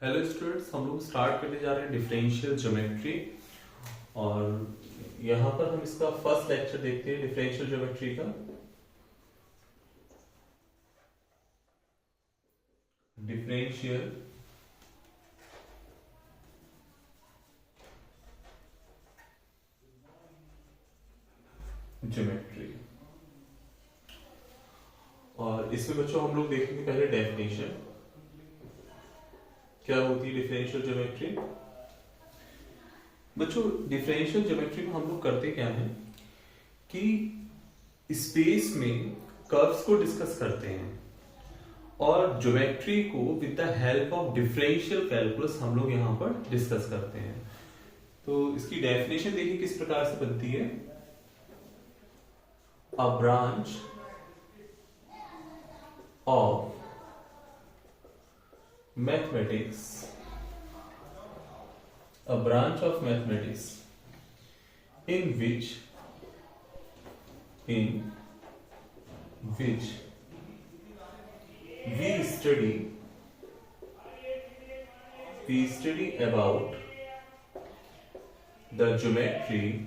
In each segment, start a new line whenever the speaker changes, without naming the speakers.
Hello students, हम लोग start करने जा रहे हैं डिफरेंशियल ज्योमेट्री। और यहाँ पर हम इसका फर्स्ट लेक्चर देखते हैं डिफरेंशियल ज्योमेट्री का। Differential geometry. और इसमें बच्चों हम लोग देखेंगे पहले डेफिनेशन, क्या होती है डिफरेंशियल ज्योमेट्री। बच्चों डिफरेंशियल ज्योमेट्री में हम लोग करते क्या हैं कि स्पेस में कर्व्स को डिस्कस करते हैं और ज्योमेट्री को with the help of differential calculus हम लोग यहाँ पर डिस्कस करते हैं। तो इसकी डेफिनेशन देखिए किस प्रकार से बनती है। A branch of mathematics, a branch of mathematics in which we study about the geometry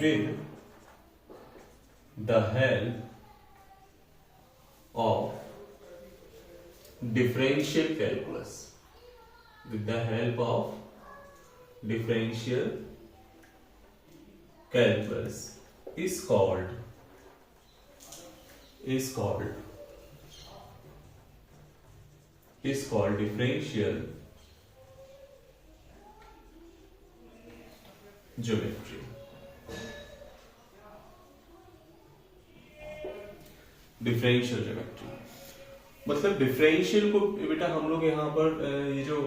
with the help of differential calculus. With the help of differential calculus is called differential geometry. Differential geometry मतलब differential को बेटा हम लोग यहाँ पर ये जो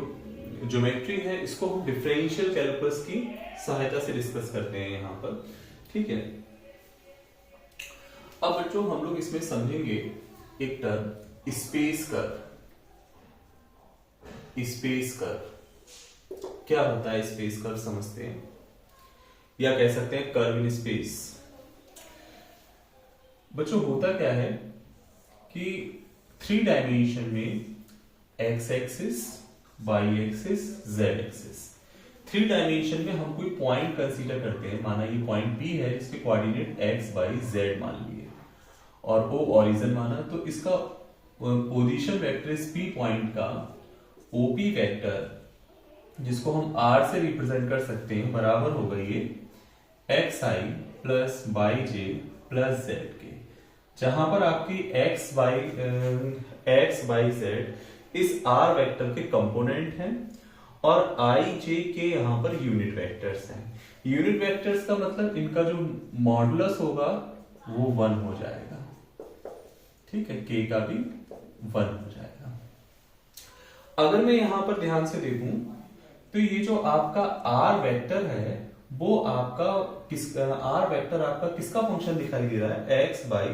geometry है इसको हम डिफरेंशियल कैलकुलस की सहायता से डिस्कस करते हैं यहाँ पर। ठीक है, अब बच्चों हम लोग इसमें समझेंगे एक term space curve. Space curve क्या होता है, स्पेस कर्व समझते हैं या कह सकते हैं कर्व इन स्पेस। बच्चों होता क्या है कि 3 डायमेंशन में x axis, y axis, z axis, 3 dimension में हम कोई पॉइंट कंसीडर करते हैं। माना ये पॉइंट P है जिसके कोऑर्डिनेट एक्स वाई जेड मान लिए और O ओरिजिन माना, तो इसका पोजीशन वेक्टर इस P पॉइंट का OP वेक्टर जिसको हम R से रिप्रेजेंट कर सकते हैं बराबर होगा ये xi प्लस वाई जे प्लस जेड के, जहां पर आपकी एक्स वाई जेड इस आर वेक्टर के कंपोनेंट हैं और आई जे के यहां पर यूनिट वेक्टर्स हैं। यूनिट वेक्टर्स का मतलब इनका जो मॉडुलस होगा वो 1 हो जाएगा। ठीक है, के का भी 1 हो जाएगा। अगर मैं यहां पर ध्यान से देखूं तो ये जो आपका आर वेक्टर है वो आपका आर वेक्टर आपका किसका फंक्शन दिखाई दे रहा है, एक्स वाई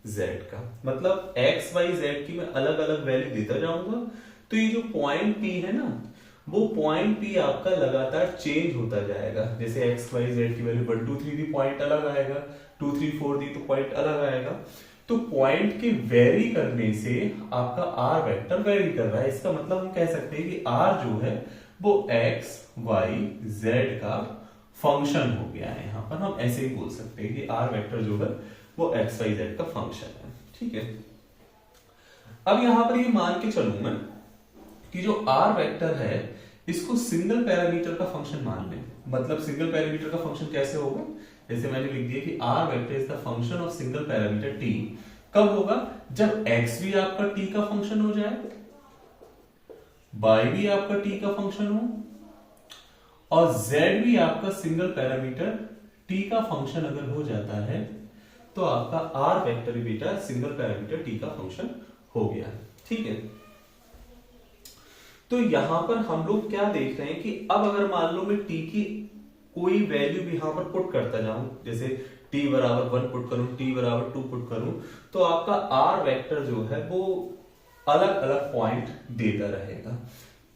जेड का। मतलब एक्स वाई जेड की मैं अलग अलग वैल्यू देता जाऊंगा तो ये जो पॉइंट P है ना वो पॉइंट P आपका लगातार चेंज होता जाएगा। जैसे एक्स वाई जेड की वैल्यू 1 2 3 दी पॉइंट अलग आएगा, 2 3 4 दी तो पॉइंट अलग आएगा। तो पॉइंट के वेरी करने से आपका आर वेक्टर वेरी कर रहा है। इसका मतलब हम कह सकते हैं कि आर जो है वो एक्स वाई जेड का फंक्शन हो गया है। यहां पर हम ऐसे ही बोल सकते हैं कि आर वेक्टर जो है वो एक्स वाई जेड का फंक्शन है। ठीक है, अब यहां पर ये मान के चलूं मैं कि जो आर वेक्टर है इसको सिंगल पैरामीटर का फंक्शन मान लें। मतलब सिंगल पैरामीटर का फंक्शन कैसे होगा, जैसे मैंने लिख दिया कि r vector is the function of single parameter t. कब होगा, जब एक्स भी आपका टी का फंक्शन हो जाए, वाई भी आपका टी का फंक्शन हो और z भी आपका सिंगल पैरामीटर t का फंक्शन अगर हो जाता है तो आपका r वेक्टर बेटा सिंगल पैरामीटर t का फंक्शन हो गया। ठीक है, तो यहां पर हम लोग क्या देख रहे हैं कि अब अगर मान लो मैं t की कोई वैल्यू भी यहां पर पुट करता जाऊं, जैसे t बराबर 1 पुट करूं, t बराबर 2 पुट करूं, तो आपका r वेक्टर जो है वो अलग अलग पॉइंट देता रहेगा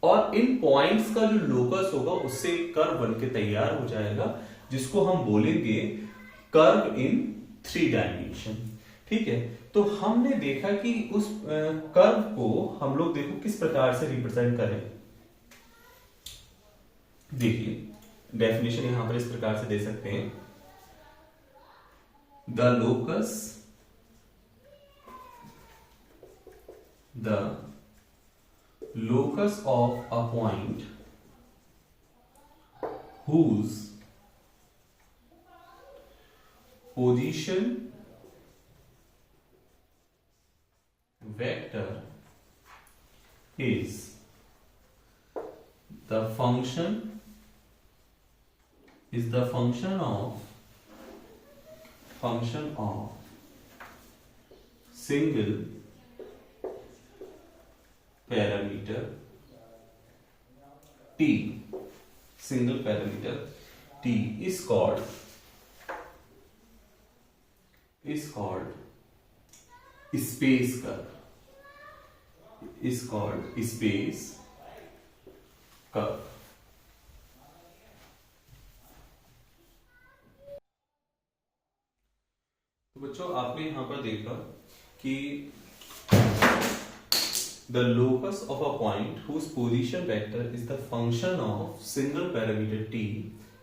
और इन पॉइंट्स का जो लोकस होगा उससे कर्व बन के तैयार हो जाएगा जिसको हम बोलेंगे कर्व इन 3 डायमेंशन। ठीक है, तो हमने देखा कि उस कर्व को हम लोग देखो किस प्रकार से रिप्रेजेंट करें। देखिए डेफिनेशन यहां पर इस प्रकार से दे सकते हैं, the locus of a point whose position vector is the function of single parameter t, single parameter t is called space curve, is called space curve। तो बच्चों आपने यहां पर देखा कि the locus of a point whose position vector is the function of single parameter t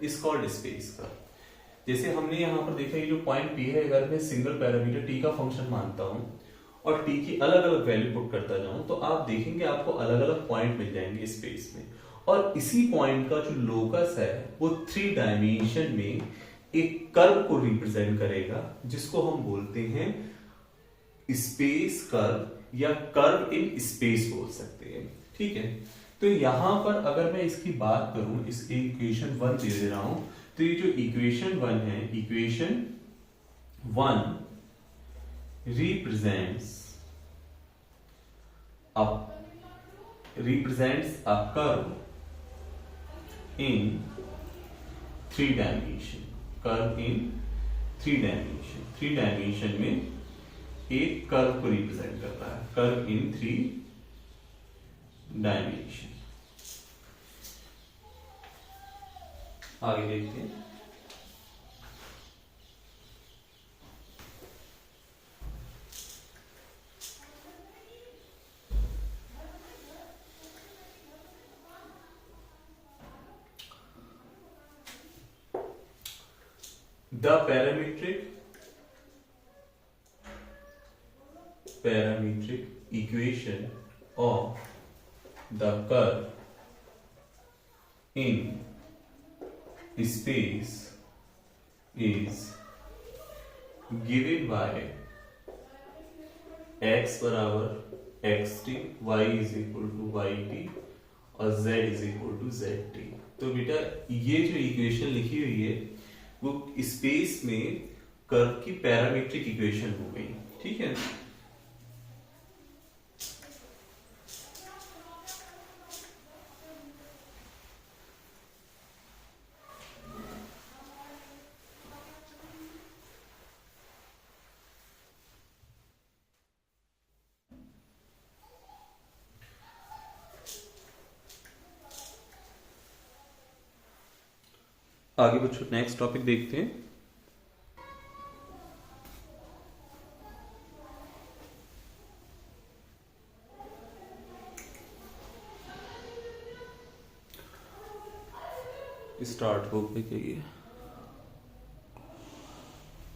is called space curve। जैसे हमने यहाँ पर देखा ये जो पॉइंट P है, अगर मैं सिंगल पैरामीटर t का फंक्शन मानता हूँ और t की अलग अलग वैल्यू पुट करता जाऊं तो आप देखेंगे आपको अलग अलग पॉइंट मिल जाएंगे स्पेस में, और इसी पॉइंट का जो लोकस है वो 3 डायमेंशन में एक कर्व को रिप्रेजेंट करेगा जिसको हम बोलते हैं स्पेस कर्व या कर्व इन स्पेस बोल सकते हैं। ठीक है, तो यहां पर अगर मैं इसकी बात करूं, इस इक्वेशन 1 दे रहा हूं, तो ये जो इक्वेशन 1 है, equation 1 represents a curve in 3 dimension, curve in 3 dimension, 3 dimension में एक कर्व को रिप्रेजेंट करता है, कर्व इन 3 डायमेंशन। आगे देखते हैं। The parametric equation of the curve in space is given by x बराबर xt, y is equal to yt और z is equal to zt। तो बेटा ये जो इक्वेशन लिखी हुई है वो स्पेस में कर्व की पैरामीट्रिक इक्वेशन हो गई। ठीक है, आगे बच्चों नेक्स्ट टॉपिक देखते हैं। स्टार्ट बुक पे कहिए।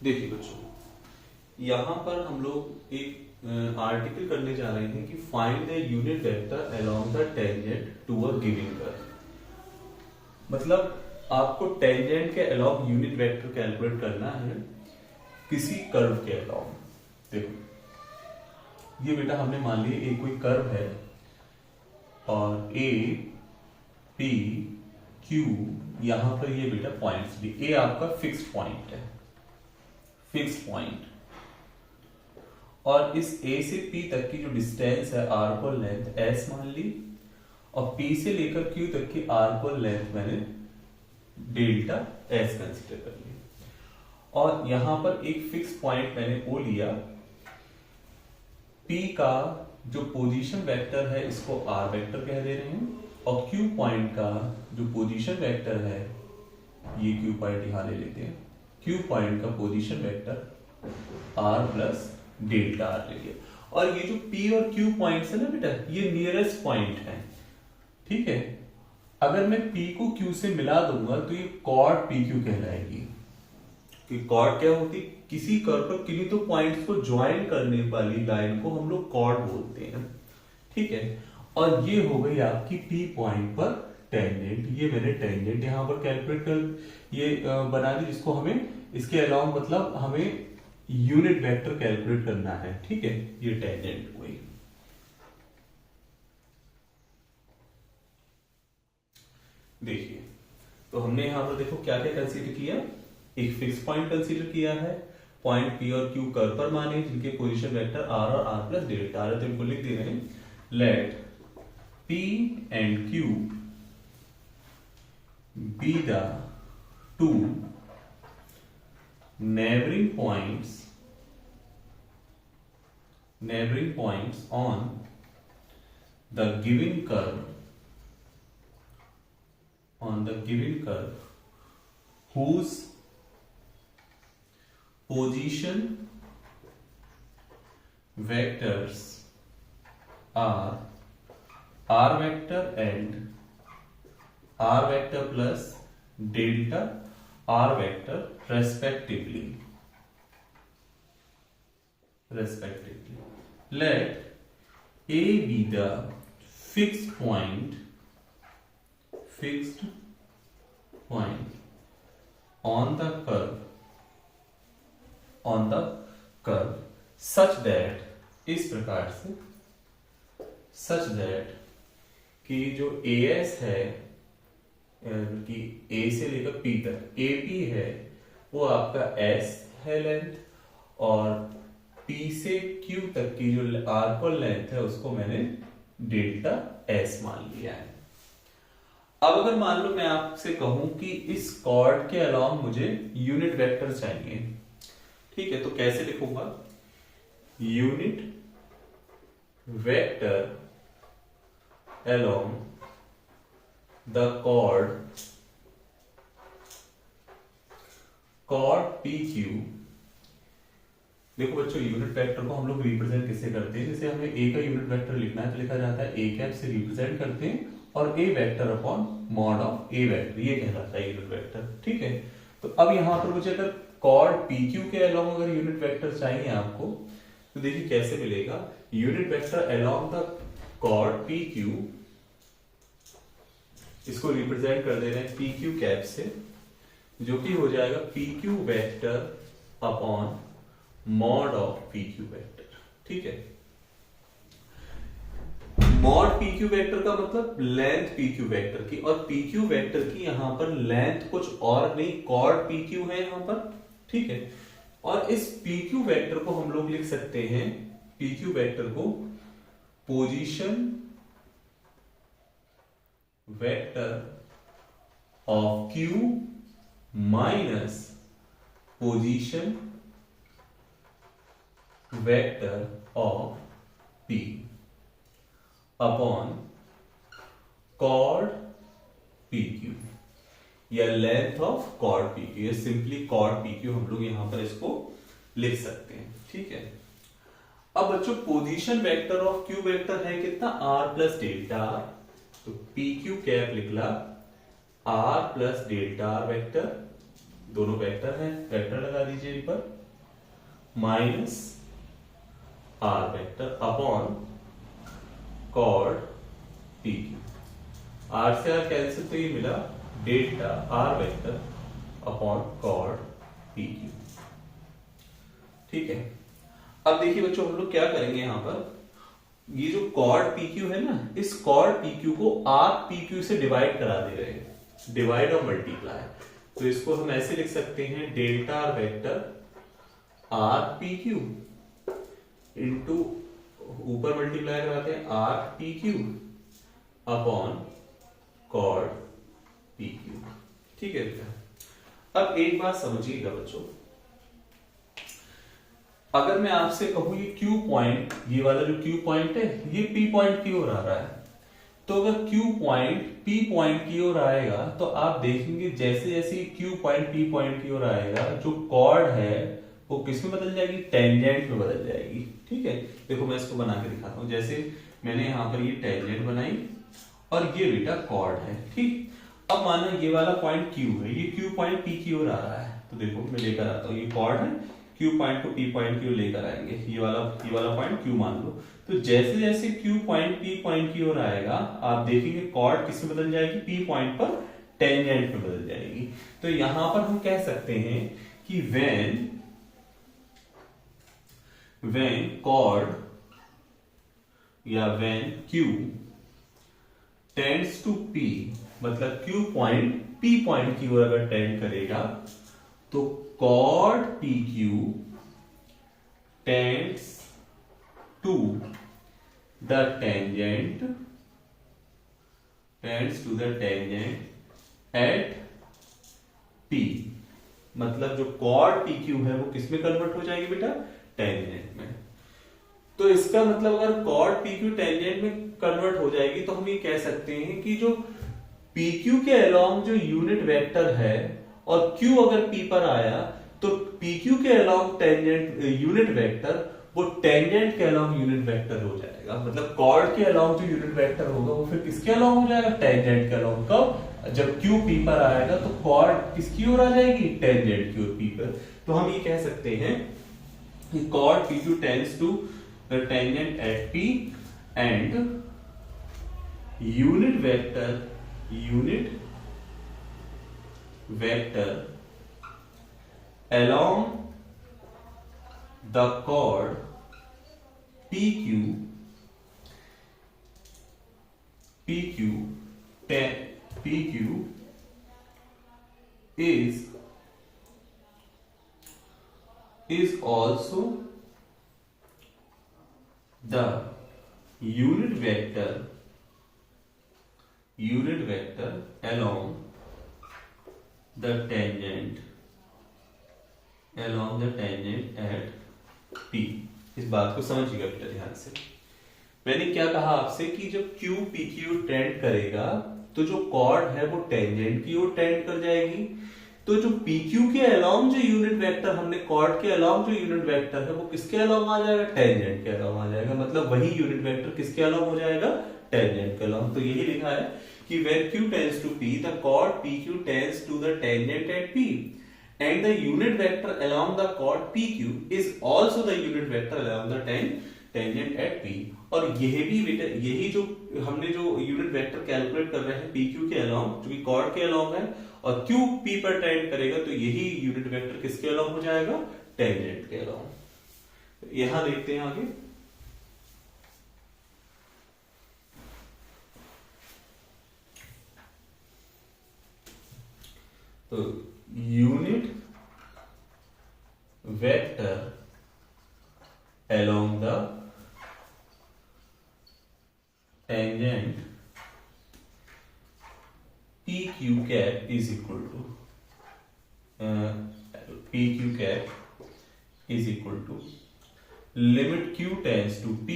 देखिए बच्चों यहां पर हम लोग एक आर्टिकल करने जा रहे हैं कि find the unit vector along the tangent to a given curve. मतलब आपको टेंजेंट के अलोंग यूनिट वेक्टर कैलकुलेट करना है किसी कर्व के अलोंग। देखो ये बेटा हमने मान लिया एक कोई कर्व है और ए पी क्यू, यहां पर ये बेटा पॉइंट्स भी, ए आपका फिक्स्ड पॉइंट है, फिक्स्ड पॉइंट, और इस ए से पी तक की जो डिस्टेंस है आर पर लेंथ एस मान ली, और पी से लेकर क्यू तक की आर पर लेंथ मैंने डेल्टा एस कंसीडर कर लिया, और यहां पर एक फिक्स पॉइंट मैंने ओ लिया। पी का जो पोजीशन वेक्टर है इसको आर वेक्टर कह दे रहे हैं, और क्यू पॉइंट का जो पोजीशन वेक्टर है, ये क्यू पॉइंट यहां ले लेते हैं, क्यू पॉइंट का position vector r plus delta r ले लिया। और ये जो पी और क्यू पॉइंट्स है ना बेटा, ये नियरेस्ट पॉइंट है, ठीक है। अगर मैं पी को क्यू से मिला दूंगा तो ये कॉर्ड पी क्यू कहलाएगी। कि कॉर्ड क्या होती, किसी कर्व पर किन्हीं तो पॉइंट्स को ज्वाइन करने वाली लाइन को हम लोग कॉर्ड बोलते हैं, ठीक है। और ये हो गई आपकी पी पॉइंट पर टेंजेंट। ये मैंने टेंजेंट यहां पर कैलकुलेट कर ये बना दी, जिसको हमें इसके अलावा मतलब हमें यूनिट वेक्टर कैलकुलेट करना है, ठीक है। ये टेंजेंट हुई। देखिए तो हमने यहां पर देखो क्या क्या कंसीडर किया, एक फिक्स पॉइंट कंसीडर किया है, पॉइंट पी और क्यू कर्व पर माने जिनके पोजीशन वेक्टर आर और आर प्लस डेल्टा आर है, तो इनको लिख दे रहे हैं। Let P and Q be the two neighboring points on the given curve whose position vectors are r vector and r vector plus delta r vector respectively. Let A be the fixed point on the curve such that, इस प्रकार से, such that कि जो AS है कि A से लेकर P तक AP है वो आपका S है लेंथ, और P से Q तक की जो आर्क लेंथ है उसको मैंने डेल्टा S मान लिया है। अब अगर मान लो मैं आपसे कहूं कि इस कॉर्ड के अलावा मुझे यूनिट वेक्टर चाहिए, ठीक है, तो कैसे लिखूंगा, unit vector along the chord P Q. देखो बच्चों, यूनिट वेक्टर को हम लोग रिप्रेजेंट किससे करते हैं, जैसे हमें ए का यूनिट वेक्टर लिखना है तो लिखा जाता है ए कैप से रिप्रेजेंट करते हैं, और a vector upon mod of a vector, ये कहलाता है यूनिट वेक्टर, ठीक है। तो अब यहां पर मुझे अगर कॉर्ड पी क्यू के अलोंग अगर यूनिट वेक्टर चाहिए आपको, तो देखिए कैसे मिलेगा, unit vector along the chord P Q, इसको रिप्रेजेंट कर दे रहे हैं पी क्यू कैप से, जो कि हो जाएगा P Q vector upon mod of P Q vector, ठीक है। मॉड पी क्यू वेक्टर का मतलब लेंथ पी क्यू वेक्टर की, और पी क्यू वेक्टर की यहां पर लेंथ कुछ और नहीं, कॉर्ड पी क्यू है यहां पर, ठीक है। और इस पी क्यू वेक्टर को हम लोग लिख सकते हैं, पी क्यू वेक्टर को position vector of Q minus position vector of P upon chord P Q, या length of chord P Q, या सिंपली कॉर्ड पी क्यू हम लोग यहां पर इसको लिख सकते हैं, ठीक है। अब बच्चों position vector of Q vector है कितना, आर प्लस डेल्टा आर, तो पी क्यू कैप लिखला r plus delta r vector, दोनों वेक्टर हैं, वेक्टर लगा दीजिए इन पर, minus r vector upon chord P Q, r से आर कैंसिल तो ये मिला delta r vector upon chord P Q, ठीक है। अब देखिए बच्चों, हम लोग क्या करेंगे यहां पर, ये जो कॉर्ड पी क्यू है ना, इस कॉर्ड पी क्यू को आर पी क्यू से डिवाइड करा दे रहे हैं, डिवाइड और मल्टीप्लाई, तो इसको हम ऐसे लिख सकते हैं, delta r vector r P Q into ऊपर मल्टीप्लाई कराते हैं r P Q upon chord P Q, ठीक है बेटा। अब एक बात समझिएगा बच्चों, अगर मैं आपसे कहूं ये क्यू पॉइंट, ये वाला जो क्यू पॉइंट है ये पी पॉइंट की ओर आ रहा है, तो अगर क्यू पॉइंट पी पॉइंट की ओर आएगा तो आप देखेंगे जैसे जैसे क्यू पॉइंट पी पॉइंट की ओर आएगा, जो कॉर्ड है वो किस में बदल जाएगी, टेंजेंट में बदल जाएगी। ठीक है, देखो मैं इसको बना के दिखाता हूँ। जैसे मैंने यहाँ पर ये टेंजेंट बनाई और ये बेटा कॉर्ड है। ठीक, अब मानो ये वाला पॉइंट Q है, ये Q पॉइंट P की ओर आ रहा है, तो देखो मैं लेकर आता हूँ, ये कॉर्ड है, Q पॉइंट को P पॉइंट की ओर लेकर आएंगे, ये वाला पॉइंट Q मान लो। तो जैसे जैसे Q पॉइंट P पॉइंट की ओर आएगा, आप देखेंगे कॉर्ड किस में बदल जाएगी, P पॉइंट पर टेंजेंट में बदल जाएगी। तो यहां पर हम कह सकते हैं कि when chord या when Q tends to P, मतलब Q पॉइंट P पॉइंट की ओर अगर टेंड करेगा तो chord PQ tends to the tangent at P, मतलब जो chord PQ है वो किस में कन्वर्ट हो जाएगी बेटा, टेंजेंट में। तो इसका मतलब अगर chord PQ टेंजेंट में कन्वर्ट हो जाएगी तो हम ये कह सकते हैं कि जो PQ के अलोंग जो यूनिट वेक्टर है और Q अगर P पर आया तो PQ के अलोंग टेंजेंट यूनिट वेक्टर वो टेंजेंट के अलोंग यूनिट वेक्टर हो जाएगा। मतलब chord के अलोंग जो यूनिट वेक्टर होगा वो फिर किसके अलोंग हो जाएगा, टेंजेंट के अलोंग। कब, जब Q P पर आएगा तो chord किसकी ओर आ जाएगी, टेंजेंट की ओर P पर। तो हम ये कह सकते हैं कि chord PQ tends to the tangent at P and unit vector along the chord PQ is also the unit vector along the tangent at P। इस बात को समझिएगा बेटा ध्यान से। मैंने क्या कहा आपसे कि जब Q PQ टेंड करेगा तो जो कॉर्ड है वो टेंजेंट की ओर टेंड कर जाएगी। तो जो PQ के अलोंग जो यूनिट वेक्टर, हमने कॉर्ड के अलोंग जो यूनिट वेक्टर है वो किसके अलोंग आ जाएगा, टेंजेंट के अलोंग आ जाएगा। मतलब वही यूनिट वेक्टर किसके अलोंग हो जाएगा, टेंजेंट के अलोंग। तो यही लिखा है कि when Q tends to P, the chord PQ tends to the tangent at P, and the unit vector along the chord PQ is also the unit vector along the tangent at P। और यही जो हमने जो unit vector calculate कर रहे हैं PQ के along, जो कि कॉर्ड के अलोंग है, और Q P पर टेंड करेगा तो यही यूनिट वेक्टर किसके अलोंग हो जाएगा, टेंजेंट के अलोंग। यहां देखते हैं आगे। तो unit vector along the tangent PQ cap is equal to limit Q tends to P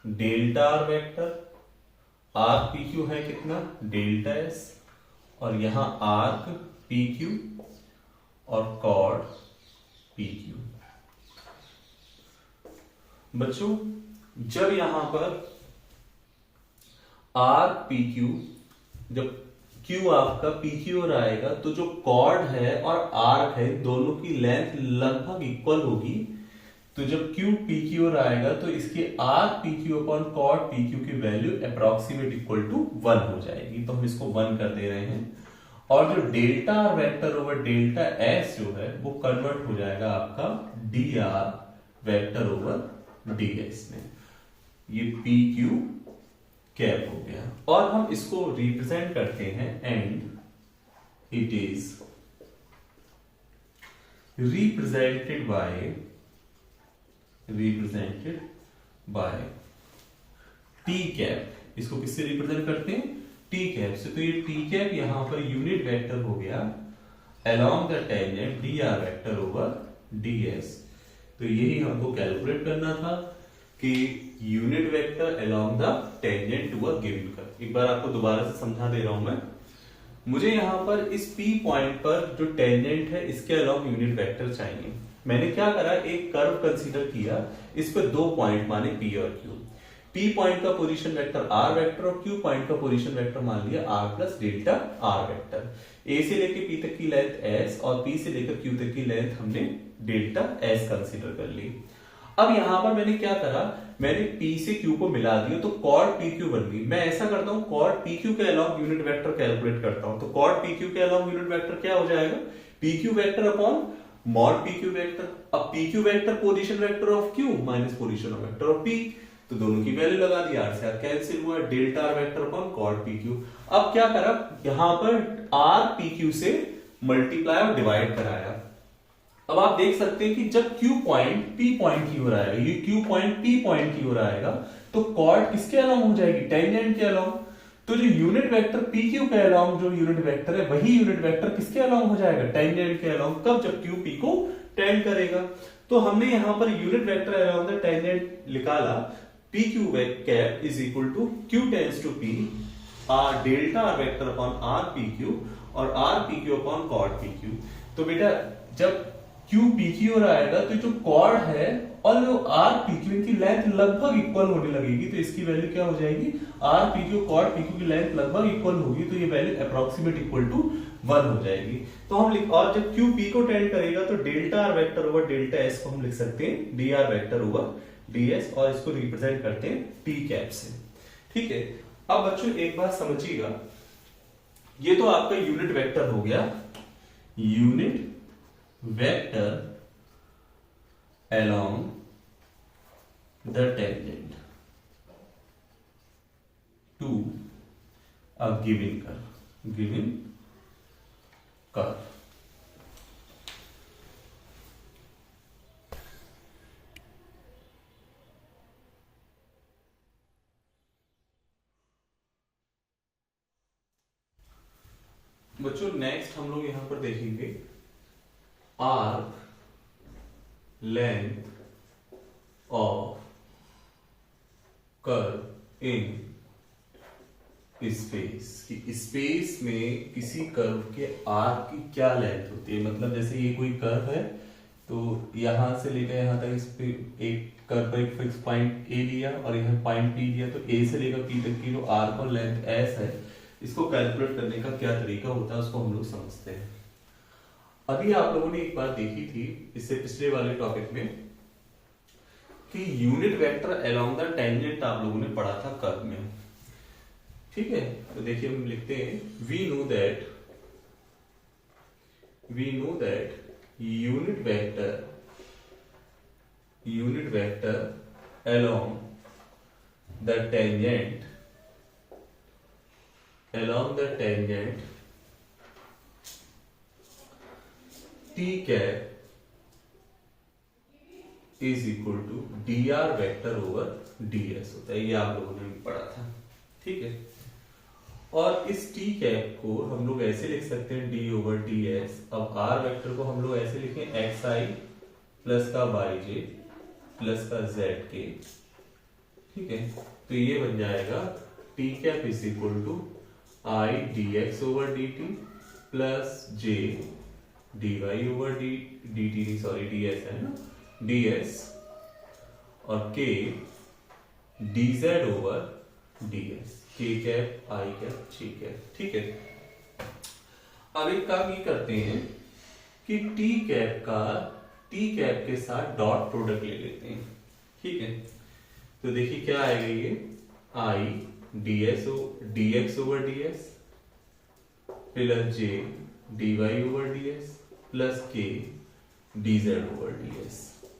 delta R vector, R PQ है कितना, डेल्टा S, और यहां आर्क PQ और कॉर्ड PQ। बच्चों जब यहां पर R PQ, जब Q आपका PQ और आएगा तो जो कॉर्ड है और आर्क है दोनों की लेंथ लगभग इक्वल होगी। तो जब Q PQ और आएगा तो इसकी R PQ upon chord PQ की वैल्यू अप्रोक्सीमेट इक्वल टू 1 हो जाएगी। तो हम इसको 1 कर दे रहे हैं। और जो delta R vector over delta S जो है वो कन्वर्ट हो जाएगा आपका dr वेक्टर ओवर ds में। ये PQ कैप हो गया। और हम इसको रिप्रेजेंट करते हैं and it is represented by T cap. इसको किससे रिप्रेजेंट करते हैं, T कैप से। तो ये T कैप यहां पर यूनिट वेक्टर हो गया along the tangent dr vector over ds। तो यही हमको कैलकुलेट करना था कि unit vector along the tangent to a given curve। एक बार आपको दोबारा से समझा दे रहा हूं मैं। मुझे यहाँ पर इस P पॉइंट पर जो टेंजेंट है इसके अलॉन्ग यूनिट वेक्टर चाहिए। मैंने क्या करा, एक कर्व कंसीडर किया, इस पर दो पॉइंट माने P और Q। P पॉइंट का पोजीशन वेक्टर R वेक्टर और Q पॉइंट का पोजीशन वेक्टर मान लिया R plus delta R vector. A से लेकर P तक की लेंथ S और P से लेकर Q तक की लेंथ हमने डेल्टा S कंसीडर कर ली। अब यहां पर मैंने क्या करा, मैंने P से Q को मिला दिया तो कॉर्ड PQ बन गई। मैं ऐसा करता हूं, कॉर्ड PQ के अलॉन्ग यूनिट वेक्टर कैलकुलेट करता हूं। तो कॉर्ड PQ के अलॉन्ग यूनिट वेक्टर क्या हो जाएगा, PQ vector upon mod PQ vector. अब PQ vector position vector of Q minus position vector of P, तो दोनों की वैल्यू लगा दी, R से R कैंसिल हुआ, delta R vector upon chord PQ। अब क्या करा, यहां पर R PQ से मल्टीप्लाई और डिवाइड कराया। अब आप देख सकते हैं कि जब Q पॉइंट P पॉइंट की ओर आएगा, ये Q पॉइंट P पॉइंट की ओर आएगा, तो कॉर्ड किसके अलॉन्ग हो जाएगी, टेंजेंट के अलॉन्ग। तो जो यूनिट वेक्टर PQ के अलॉन्ग जो यूनिट वेक्टर है, वही यूनिट वेक्टर किसके अलॉन्ग हो जाएगा, टेंजेंट के अलॉन्ग। कब, जब Q P को टेंड करेगा। तो हमने यहां पर unit vector along the tangent निकाला, PQ cap is equal to Q tends to P R delta R vector upon R PQ और R PQ upon chord PQ। तो बेटा जब Q P की ओर आएगा तो जो कॉर्ड है और जो R PQ इनकी लेंथ लगभग इक्वल होने लगेगी, तो इसकी वैल्यू क्या हो जाएगी, R PQ कॉर्ड PQ की लेंथ लगभग इक्वल होगी, तो ये वैल्यू अप्रोक्सीमेट इक्वल टू 1 हो जाएगी। तो हम लिख, और जब Q P को टेंड करेगा तो delta R vector over delta S को हम लिख सकते हैं dr वेक्टर ओवर ds, और इसको रिप्रेजेंट करते हैं P कैप से। ठीक है, अब बच्चों एक बात समझिएगा, ये तो आपका यूनिट वेक्टर हो गया, unit vector along the tangent to a given curve। बच्चों नेक्स्ट हम लोग यहां पर देखेंगे arc length of curve in space, कि स्पेस में किसी कर्व के आर्क की क्या लेंथ होती है। मतलब जैसे ये कोई कर्व है, तो यहां से लेकर यहां तक इस पे एक कर्व पर एक फिक्स पॉइंट A लिया और यहां पॉइंट P लिया, तो A से लेकर P तक की जो आर्क और लेंथ S है, इसको कैलकुलेट करने का क्या तरीका होता है उसको हम लोग समझते हैं। अभी आप लोगों ने एक बात देखी थी इससे पिछले वाले टॉपिक में कि unit vector along the tangent आप लोगों ने पढ़ा था कर्व में। ठीक है, तो देखिए हम लिखते हैं, we know that unit vector along the tangent t cap is equal to dr vector over ds होता है, ये आप लोगों ने पढ़ा था। ठीक है, और इस t कैप को हम लोग ऐसे लिख सकते हैं d ओवर ds। अब r वेक्टर को हम लोग ऐसे लिखें, xi प्लस का yj प्लस का zk। ठीक है, तो ये बन जाएगा t cap is equal to i dx over dt प्लस j dy over dt, sorry ds है ना, ds और k dz over ds, k cap i cap j cap. ठीक है, अब एक काम ये करते हैं कि t कैप के साथ डॉट प्रोडक्ट ले लेते हैं। ठीक है, तो देखिए क्या आएगा, ये i dx over ds plus j dy over ds plus k dz over ds,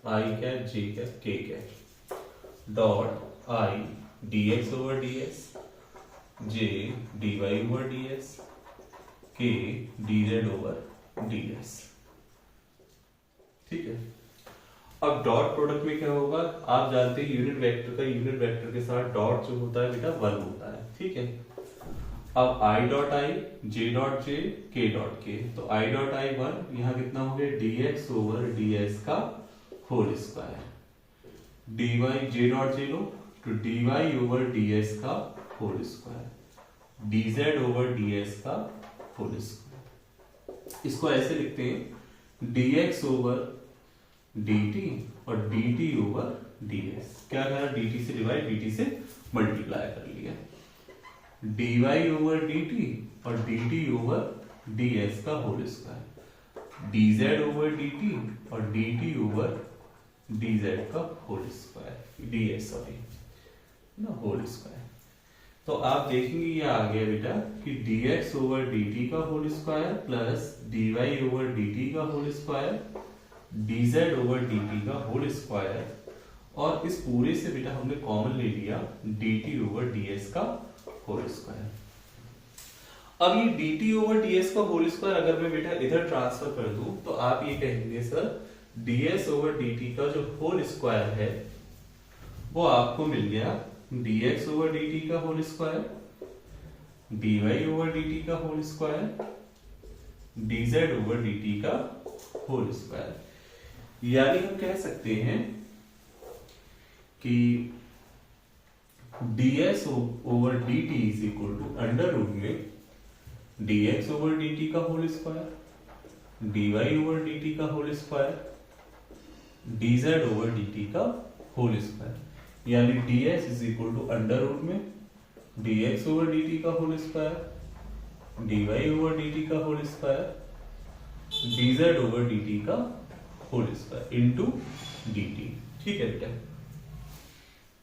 i cap j cap k cap dot i dx over ds j dy over ds k dz over ds। ठीक है, अब dot product में क्या होगा, आप जानते हैं unit vector के साथ डॉट जो होता है बेटा 1 होता है। ठीक है, अब i dot i, j dot j, k dot k, तो i डॉट i 1, यहां कितना हो गया, dx ओवर ds का whole square, dy j dot j लो तो dy ओवर ds का whole square, dz over ds का होल स्क्वायर। इसको ऐसे लिखते हैं dx ओवर dt और dt ओवर ds। क्या करा, dt से डिवाइड, dt से मल्टीप्लाई कर लिया, dy ओवर dt और dt ओवर ds का whole square, dz over dt और dt ओवर dz का होल स्क्वायर, ds सॉरी ना, होल स्क्वायर। तो आप देखेंगे ये आ गया बेटा कि dx ओवर dt का whole square plus dy over dt का whole square, dz over dt का होल स्क्वायर, और इस पूरे से बेटा हमने कॉमन ले लिया dt ओवर ds का होल स्क्वायर। अब ये dt ओवर ds का होल स्क्वायर अगर मैं बेटा इधर ट्रांसफर कर दूं तो आप ये कहेंगे सर ds ओवर dt का जो होल स्क्वायर है वो आपको मिल गया dx ओवर dt का whole square, dy over dt का whole square, dz over dt का होल स्क्वायर। यानी हम कह सकते हैं कि ds over dt is equal to under root में dx ओवर dt का whole square, dy over dt का whole square, dz over dt का होल स्क्वायर। यानी ds is equal to under root में dx ओवर dt का whole square, dy over dt का whole square, dz over dt का whole square into dt। ठीक है बेटा,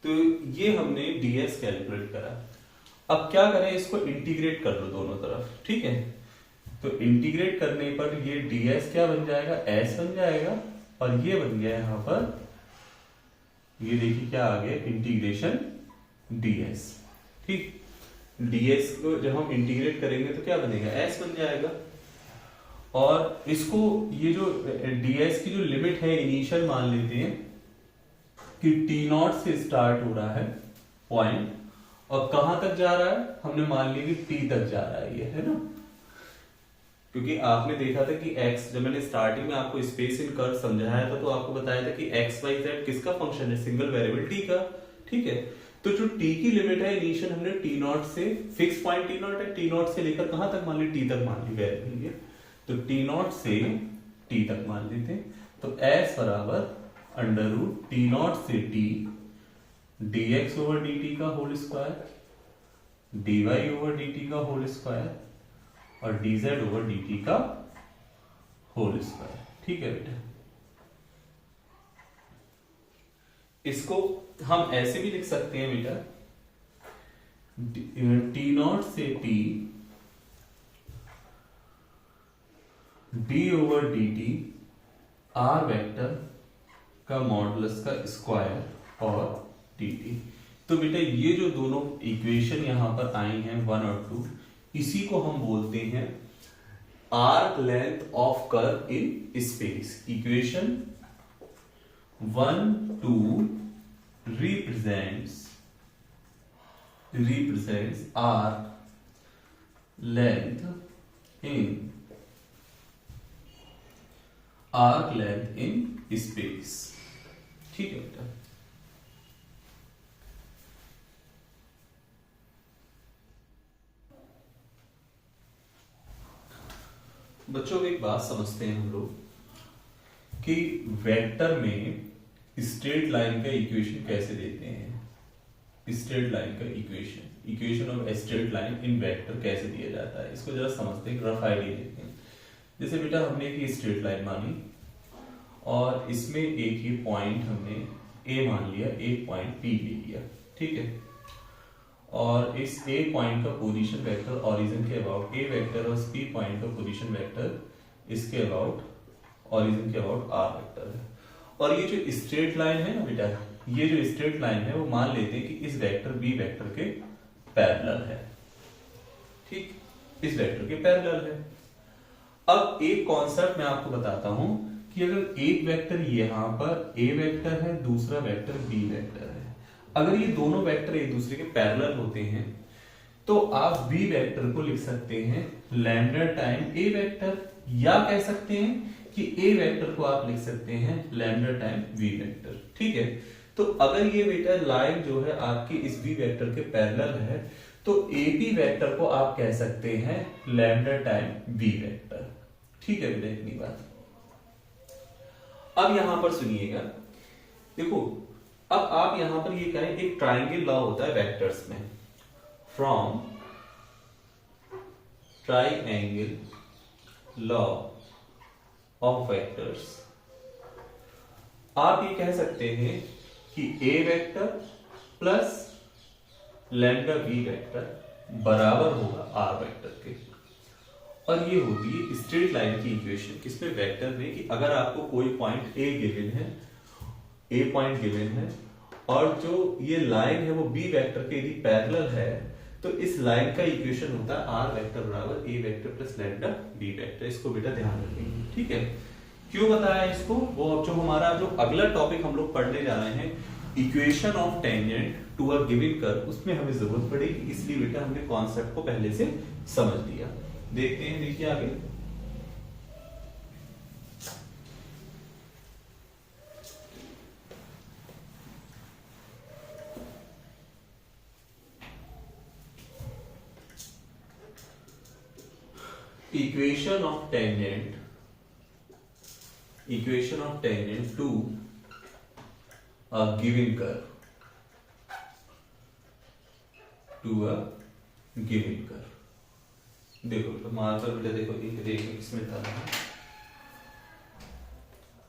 तो ये हमने ds कैलकुलेट करा। अब क्या करें, इसको इंटीग्रेट कर लो दोनों तरफ। ठीक है, तो इंटीग्रेट करने पर ये ds क्या बन जाएगा, s बन जाएगा, और ये बन गया यहां पर, ये देखिए क्या आ गया, इंटीग्रेशन ds। ठीक, ds को जब हम इंटीग्रेट करेंगे तो क्या बनेगा, s बन जाएगा। और इसको ये जो ds की जो लिमिट है इनिशियल मान लेते हैं कि t0 से स्टार्ट हो रहा है पॉइंट, और कहां तक जा रहा है, हमने मान लिया कि t तक जा रहा है, ये है ना। क्योंकि आपने देखा था कि x, जब मैंने स्टार्टिंग में आपको स्पेस इन कर्व समझाया था तो आपको बताया था कि x y z किसका फंक्शन है, सिंगल वेरिएबल t का। ठीक है, तो जो t की लिमिट है इनिशियल हमने t0 से, फिक्स पॉइंट t0 है, t0 से लेकर कहां तक मान ली, t तक मान ली वेरिएबल, तो t0 से t तक मान लेते हैं। तो s बराबर अंडर रूट t0 से t dx ओवर dt का whole square, dy over dt का होल स्क्वायर, और dz ओवर dt का होल स्क्वायर। ठीक है बेटा, इसको हम ऐसे भी लिख सकते हैं बेटा, t0 से t d over dt r vector का मॉडुलस का स्क्वायर और dt। तो बेटा ये जो दोनों इक्वेशन यहां पर आई हैं 1 और 2, इसी को हम बोलते हैं arc length of curve in space. Equation 1, 2 represents arc length in space। ठीक है बेटा, बच्चों एक बात समझते हैं हम लोग कि वेक्टर में स्ट्रेट लाइन का इक्वेशन कैसे देते हैं। स्ट्रेट लाइन का equation of straight line in vector कैसे दिया जाता है, इसको जरा समझते हैं, रफ आइडिया लेते हैं। जैसे बेटा हमने एक स्ट्रेट लाइन मानी और इसमें एक ही पॉइंट हमने ए मान लिया, एक पॉइंट पी ले लिया। ठीक है, और इस ए पॉइंट का पोजीशन वेक्टर ओरिजिन के अबाउट ए वेक्टर और पी पॉइंट का पोजीशन वेक्टर इसके अबाउट ओरिजिन के अबाउट आर वेक्टर है। और ये जो स्ट्रेट लाइन है ना बेटा, ये जो स्ट्रेट लाइन है वो मान लेते हैं कि इस वेक्टर बी वेक्टर के पैरेलल है। ठीक, इस वेक्टर के पैरेलल है। अब एक कॉन्सेप्ट मैं आपको बताता हूं कि अगर एक वेक्टर यहां पर ए वेक्टर है, दूसरा वेक्टर बी वेक्टर है, अगर ये दोनों वेक्टर एक दूसरे के पैरेलल होते हैं तो आप बी वेक्टर को लिख सकते हैं लैम्डा टाइम ए वेक्टर, या कह सकते हैं कि ए वेक्टर को आप लिख सकते हैं लैम्डा टाइम वी वेक्टर। ठीक है, तो अगर ये बेटा लाइन जो है आपकी इस बी वेक्टर के पैरेलल है तो ए बी वेक्टर को आप कह सकते हैं लैम्डा टाइम बी वेक्टर। ठीक है बेटा, इतनी बात। अब यहां पर सुनिएगा, देखो अब आप यहां पर ये करें, एक ट्राइंगल लॉ होता है वेक्टर्स में, from triangle law of vectors आप ये कह सकते हैं कि A vector plus lambda B vector बराबर होगा आर वेक्टर के। और ये होती है स्ट्रेट लाइन की इक्वेशन किसमें, वेक्टर में, कि अगर आपको कोई पॉइंट ए गिवन है, ए पॉइंट गिवन है और जो ये लाइन है वो बी वेक्टर के यदि पैरेलल है तो इस लाइन का इक्वेशन होता है आर वेक्टर बराबर A vector plus lambda B vector. इसको बेटा ध्यान रखेंगे, ठीक है। क्यों बताया इसको, वो अब जो हमारा जो अगला टॉपिक हम लोग पढ़ने जा रहे हैं, equation of tangent to a given curve, उसमें हमें जरूरत पड़ेगी, इसलिए बेटा हमने कॉन्सेप्ट को पहले से समझ लिया। देखते हैं, देखिए आगे। Equation of tangent to a given curve, देखो तो मार्कर बेटा, देखो देखो इसमें था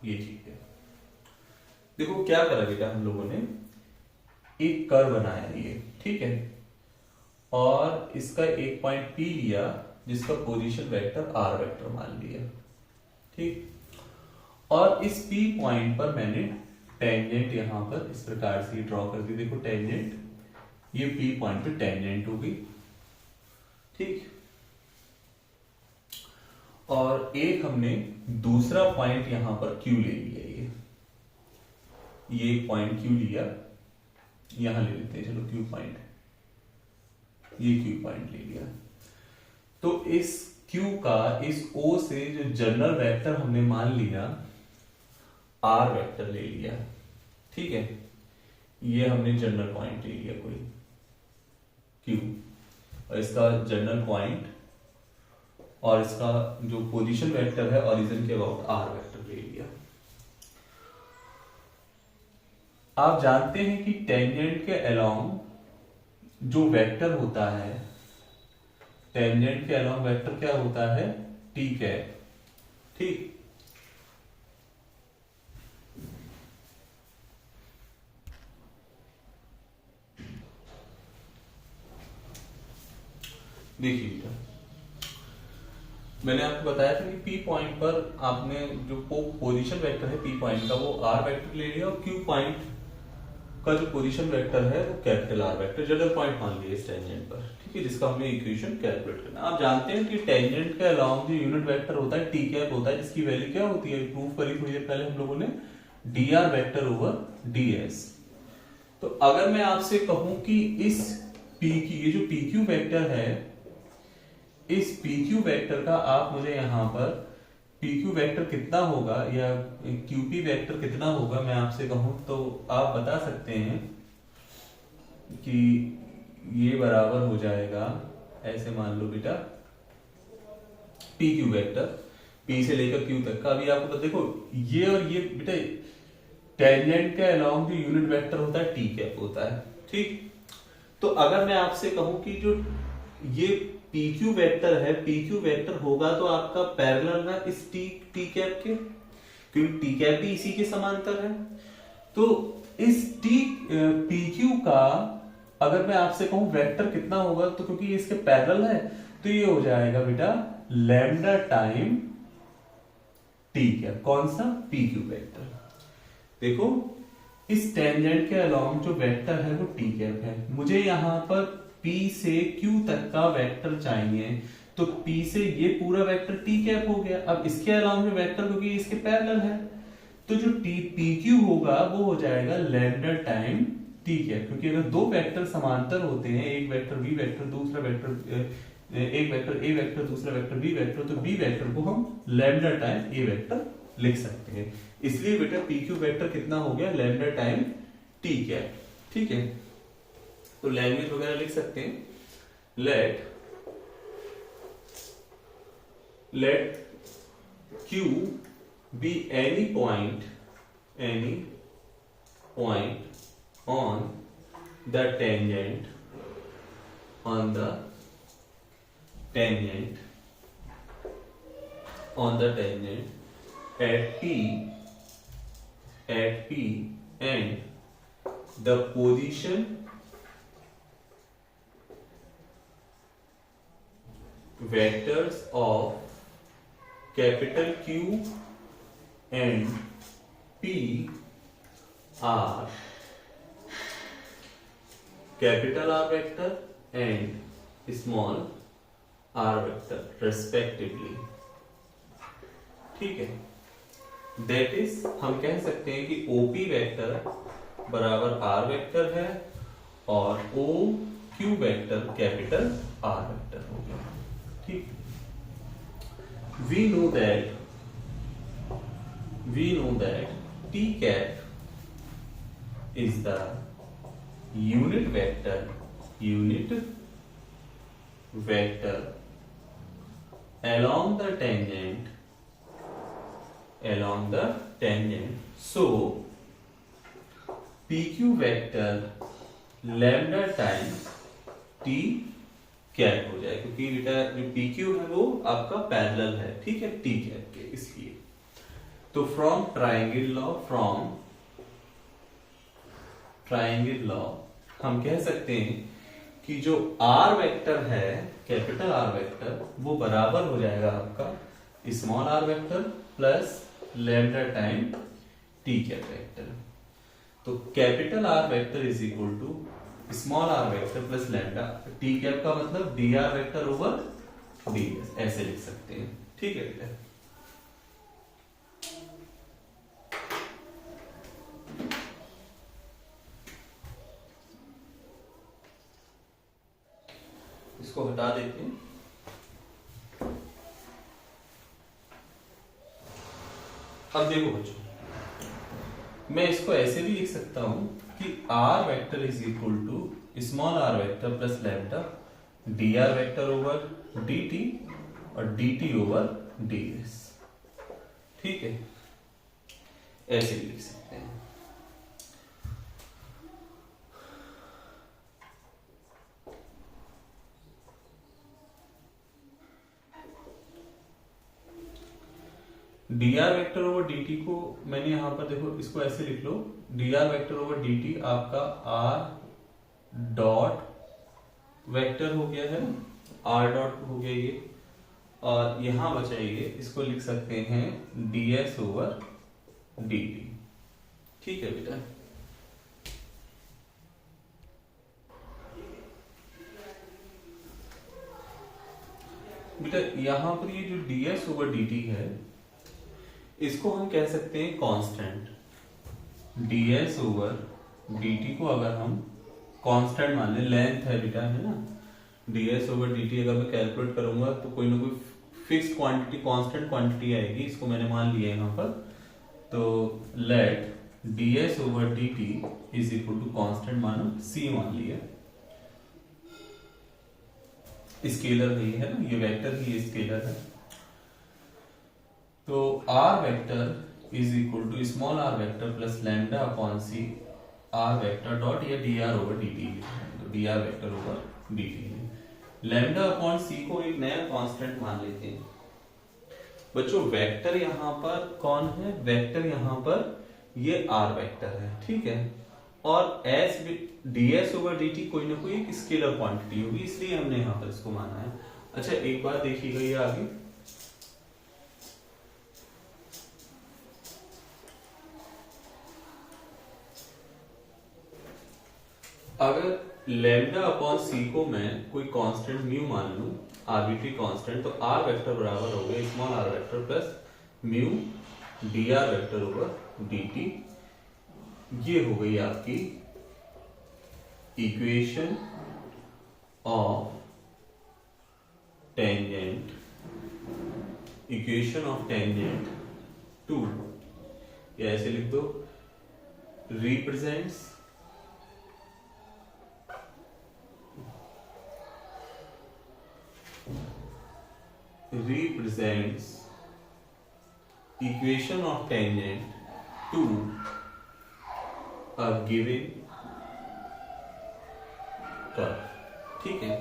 ये, ठीक है। देखो क्या करा बेटा, हम लोगों ने एक कर्व बनाया ये, ठीक है, और इसका एक पॉइंट P लिया जिसका पोजीशन वेक्टर आर वेक्टर मान लिया, ठीक। और इस P पॉइंट पर मैंने टेंजेंट यहां पर इस प्रकार से ड्रॉ कर दी। देखो टेंजेंट, ये P पॉइंट पे टेंजेंट होगी, ठीक। और एक हमने दूसरा पॉइंट यहां पर Q ले लिया, ये एक पॉइंट Q लिया, यहां ले लेते हैं, चलो Q पॉइंट, ये Q पॉइंट ले लिया। तो इस Q का इस O से जो जनरल वेक्टर हमने मान लिया R वेक्टर ले लिया, ठीक है। ये हमने जनरल पॉइंट ले लिया कोई Q, और इसका जनरल पॉइंट और इसका जो पोजीशन वेक्टर है ओरिजिन के अबाउट R वेक्टर ले लिया। आप जानते हैं कि टेंजेंट के अलोंग जो वेक्टर होता है, टेंजेंट के अलोंग वेक्टर क्या होता है, टी कैप, ठीक। देखिए बेटा, मैंने आपको बताया था कि P पॉइंट पर आपने जो पोजीशन वेक्टर है P पॉइंट का वो R वेक्टर ले लिया, और Q पॉइंट का जो पोजीशन वेक्टर है वो capital R vector general point मान लिया इस टेंजेंट पर, ठीक है, जिसका हमें इक्वेशन कैलकुलेट करना। आप जानते हैं कि टेंजेंट के अलोंग जो यूनिट वेक्टर होता है टी कैप होता है, जिसकी वैल्यू क्या होती है, प्रूव करी थोड़ी देर पहले हम लोगों ने, dr वेक्टर ओवर ds। तो अगर मैं आपसे कहूं कि इस P की, ये जो PQ वेक्टर है, इस PQ वेक्टर का आप मुझे यहां पर PQ वेक्टर कितना होगा या QP वेक्टर कितना होगा मैं आपसे कहूं, तो आप बता सकते हैं कि ये बराबर हो जाएगा, ऐसे मान लो बेटा, PQ वेक्टर P से लेकर Q तक का। अभी आपको देखो ये और ये बेटा टेंजेंट के अलोंग जो यूनिट वेक्टर होता है टी कैप होता है, ठीक। तो अगर मैं आपसे कहूं कि जो ये PQ वेक्टर है, PQ वेक्टर होगा तो आपका पैरेलल ना इस टी कैप के, क्योंकि टी कैप भी इसी के समांतर है। तो इस PQ का अगर मैं आपसे कहूं वेक्टर कितना होगा, तो क्योंकि ये इसके पैरेलल है तो ये हो जाएगा बेटा लैम्डा टाइम टी कैप। कौन सा, PQ वेक्टर। देखो इस टेंजेंट के अलोंग जो वेक्टर है वो टी कैप है, मुझे यहां पर P से Q तक का वेक्टर चाहिए, तो P से ये पूरा वेक्टर टी कैप हो गया। अब इसके अलावा में वेक्टर, क्योंकि इसके पैरेलल है, तो जो PQ होगा वो हो जाएगा लैम्डा टाइम टी कैप, क्योंकि अगर दो वेक्टर समांतर होते हैं, एक वेक्टर B वेक्टर, दूसरा वेक्टर एक वेक्टर A वेक्टर, दूसरा वेक्टर B वेक्टर, तो B वेक्टर को हम लैम्डा टाइम A वेक्टर लिख सकते हैं। इसलिए बेटा PQ वेक्टर कितना हो गया, लैम्डा टाइम टी कैप, ठीक है। तो लैंग्वेज वगैरह लिख सकते हैं। let q be any point on the tangent at p and the position vectors of capital Q and P are capital R vector and small r vector respectively. ठीक है, that is हम कह सकते हैं कि OP वेक्टर बराबर R vector है और OQ vector capital R vector हो गया। ठीक, we know that t cap is the unit vector along the tangent, so PQ vector lambda times t cap हो जाए, क्योंकि बेटा जो PQ है वो आपका पैरेलल है, ठीक है, T कैप के, इसलिए। तो फ्रॉम ट्रायंगल लॉ हम कह सकते हैं कि जो R वेक्टर है, कैपिटल R वेक्टर, वो बराबर हो जाएगा आपका small r vector plus lambda time T cap vector. तो capital R vector is equal to small r vector plus lambda t cap का मतलब dr वेक्टर ओवर ds, ऐसे लिख सकते हैं। ठीक है बेटा, इसको हटा देते हैं। अब देखो बच्चों, मैं इसको ऐसे भी लिख सकता हूं कि r vector is equal to small r vector plus lambda dr vector over dt और dt ओवर ds। ठीक है, ऐसे भी लिख सकते हैं। dr वेक्टर ओवर dt को मैंने यहां पर देखो, इसको ऐसे लिख लो, dr वेक्टर ओवर dt आपका r डॉट वेक्टर हो गया है, r डॉट हो गया ये, और यहां बचाइए, इसको लिख सकते हैं ds ओवर dt। ठीक है बेटा, यहां पर ये जो ds ओवर dt है, इसको हम कह सकते हैं कांस्टेंट। ds ओवर dt को अगर हम कांस्टेंट मान ले, लेंथ है बेटा, है ना, ds ओवर dt अगर मैं कैलकुलेट करूंगा तो कोई ना कोई फिक्स क्वांटिटी, कांस्टेंट क्वांटिटी आएगी, इसको मैंने मान लिया यहाँ पर। तो let ds over dt is equal to constant मानो c मान लिया, स्केलर है ये, है ना, ये वेक्टर ही ये स्केलर है। तो r vector is equal to small r vector plus lambda upon c r vector dot ये dr ओवर dt है, तो dr वेक्टर ओवर dt है। लैम्डा अपॉन c को एक नया कांस्टेंट मान लेते हैं। बच्चों वेक्टर यहां पर कौन है? वेक्टर यहां पर ये r वेक्टर है, ठीक है, और s ds ओवर dt कोई ना कोई एक स्केलर क्वांटिटी होगी, इसलिए हमने यहां पर इसको माना है। अच्छा एक बात देखिएगा, ये आगे अगर लैम्डा अपॉन सी को मैं कोई कांस्टेंट म्यू मान लूं, आर्बिट्री कांस्टेंट, तो r वेक्टर बराबर हो गया small r vector plus mu dr vector over dt। ये हो गई आपकी इक्वेशन ऑफ टेंजेंट, टू, या ऐसे लिख दो, represents equation of tangent to a given curve। ठीक है,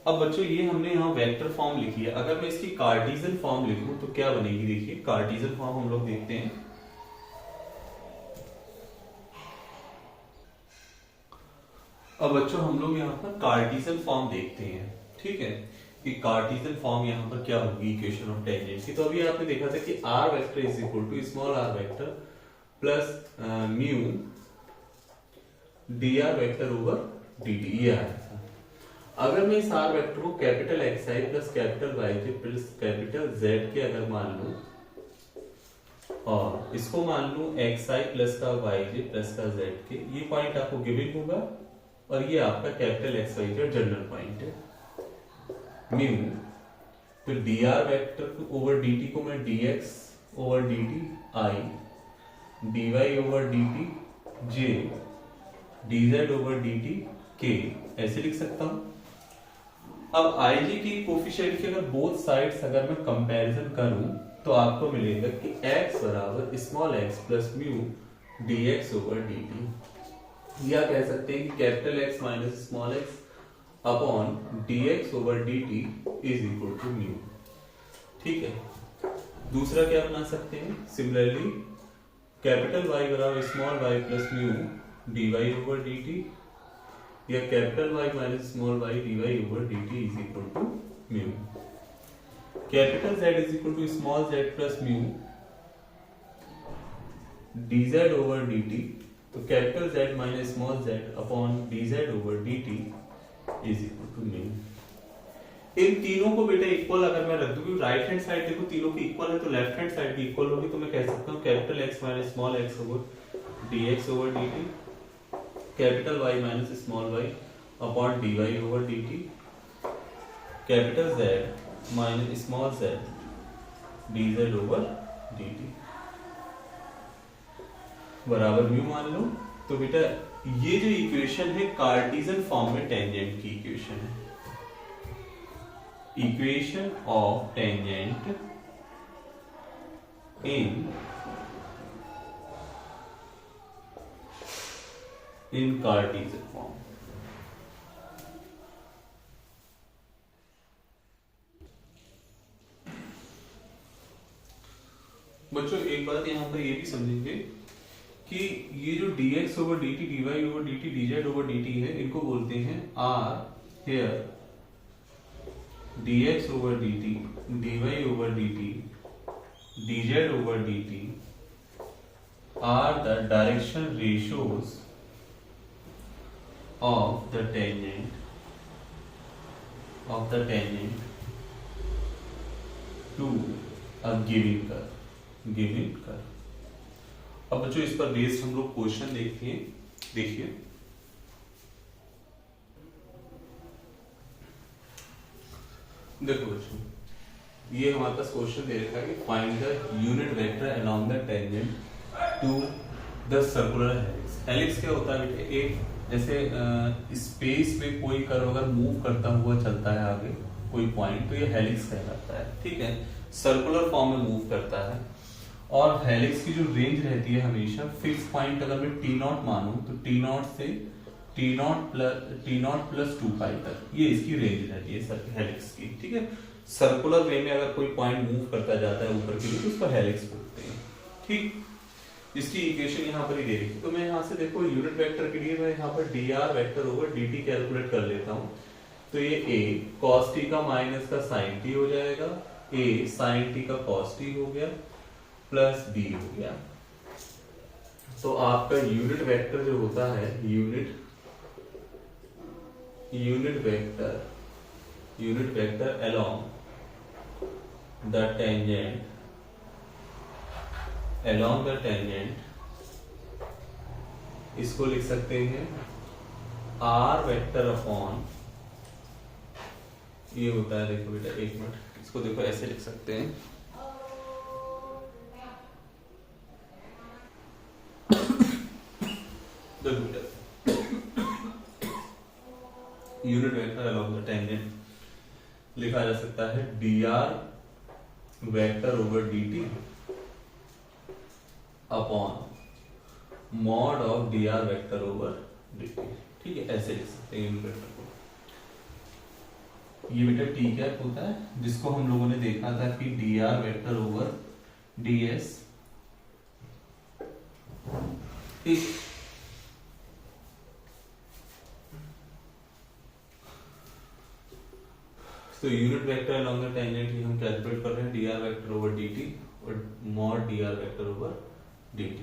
अब बच्चों ये हमने यहाँ वेक्टर फॉर्म लिखी है। अगर मैं इसकी कार्टेशियन फॉर्म लिखूं तो क्या बनेगी, देखिए कार्टेशियन फॉर्म हम लोग देखते हैं। अब बच्चों हम लोग यहाँ पर कार्टेशियन फॉर्म देखते हैं। ठीक है, कि कार्टेशियन फॉर्म यहाँ पर क्या होगी इक्वेशन ऑफ टेंजेंट की। तो अभी आपने देखा था कि r vector is equal to small r vector plus mu dr vector over dt, ये आया था। अगर मैं इस r वेक्टर को कैपिटल xi प्लस कैपिटल yj प्लस कैपिटल z के अगर मान लूं और इसको मान लूं xi प्लस का yj प्लस का z के, ये पॉइंट आपको गिवन होगा और ये आपका कैपिटल xy का जनरल पॉइंट है। म्यू फिर dr वेक्टर ओवर dt को मैं dx over dt i, dy over dt j, dz over dt k, ऐसे लिख सकता हूं। अब ij की कोफिशिएंट की अगर बोथ साइड्स अगर मैं कंपैरिजन करूं तो आपको मिलेगा कि x बराबर small x plus mu dx over dt, या कह सकते हैं कि capital X minus small x upon dx over dt is equal to mu. ठीक है, दूसरा क्या बना सकते हैं, सिमिलरली कैपिटल Y बराबर small y plus mu dy over dt, या capital Y minus small y dy over dt is equal to mu. Capital Z is equal to small z plus mu dz over dt, तो capital Z minus small z upon dz over dt is equal to mu. इन तीनों को बेटा equal अगर मैं रख दूं, right hand side देखो तीनों की इक्वल है तो लेफ्ट हैंड साइड भी इक्वल होगी, तो मैं कह सकता हूं capital X minus small x over dx over dt, capital Y minus small y upon dy over dt, capital Z minus small z dz over dt बराबर म्यू मान लो। तो बेटा ये जो इक्वेशन है कार्टेशियन फॉर्म में टेंजेंट की equation है, equation of tangent in Cartesian form. बच्चों एक बात यहां पर ये भी समझेंगे कि ये जो dx over dt, dy over dt, dz over dt है, इनको बोलते हैं r here dx over dt, dy over dt, dz over dt are the direction ratios of the tangent to a given curve। अब बच्चों इस पर based हम लोग क्वेश्चन देखते हैं। देखिए देखो बच्चों, ये हमारे पास क्वेश्चन दे रखा है कि find the unit vector along the tangent to the circular helix. Helix क्या होता है बेटे, एक जैसे स्पेस में कोई कर्व अगर मूव करता हुआ चलता है आगे कोई पॉइंट, तो ये हेलिक्स कहलाता है। ठीक है, सर्कुलर फॉर्म में मूव करता है और हेलिक्स की जो रेंज रहती है हमेशा फिक्स पॉइंट अगर मैं टी नॉट मानूं तो टी नॉट से टी नॉट प्लस 2 पाई तक ये इसकी रेंज रहती है हेलिक्स की। ठीक है, सर्कुलर वे में अगर कोई पॉइंट मूव करता जाता है ऊपर की लिए तो उसको हेलिक्स बोलते हैं। ठीक, इसकी इक्वेशन यहाँ पर ही दे रखी, तो मैं यहाँ से देखो यूनिट वेक्टर के लिए मैं यहाँ पर dr vector over dt calculate कर लेता हूँ। तो ये a cos t का माइनस का sin t हो जाएगा, a sin t का cos t हो गया प्लस b हो गया। तो आपका यूनिट वेक्टर जो होता है unit vector along the tangent इसको लिख सकते हैं r वेक्टर अपॉन, ये होता है देखो बेटा एक मिनट, इसको देखो ऐसे लिख सकते हैं unit vector along the tangent लिखा जा सकता है dr vector over dt upon mod of dr vector over dt। ठीक है, ऐसे लिख सकते हैं यूनिट वेक्टर को। ये बेटा टी कैप होता है जिसको हम लोगों ने देखा था कि dr वेक्टर ओवर ds। ठीक, तो unit vector along the tangent ही हम कैलकुलेट कर रहे हैं dr वेक्टर ओवर dt और mod dr vector over dt।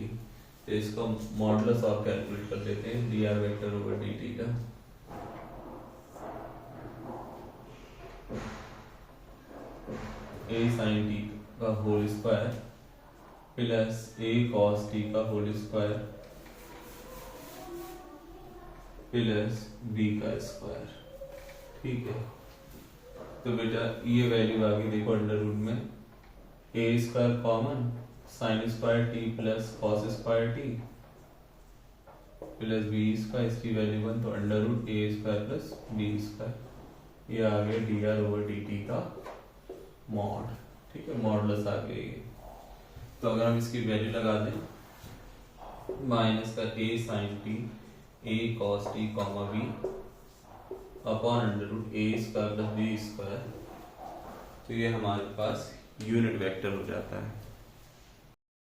तो इसका मॉडुलस और कैलकुलेट कर लेते हैं dr वेक्टर ओवर dt का। a sin t का whole square plus a cos t का होल स्क्वायर प्लस b का स्क्वायर। ठीक है, तो बेटा ये वैल्यू आ गई, देखो अंडर रूट में a square common sine square t plus cos square t plus b square, इसकी वैल्यू 1, तो under root a square plus b square. ये आ गया dr ओवर dt का मॉड। ठीक है, मॉडुलस आ गया ये। तो अगर हम इसकी वैल्यू लगा दें माइनस का a sine t a cos t comma b upon under root a square plus b square, तो ये हमारे पास यूनिट वेक्टर हो जाता है।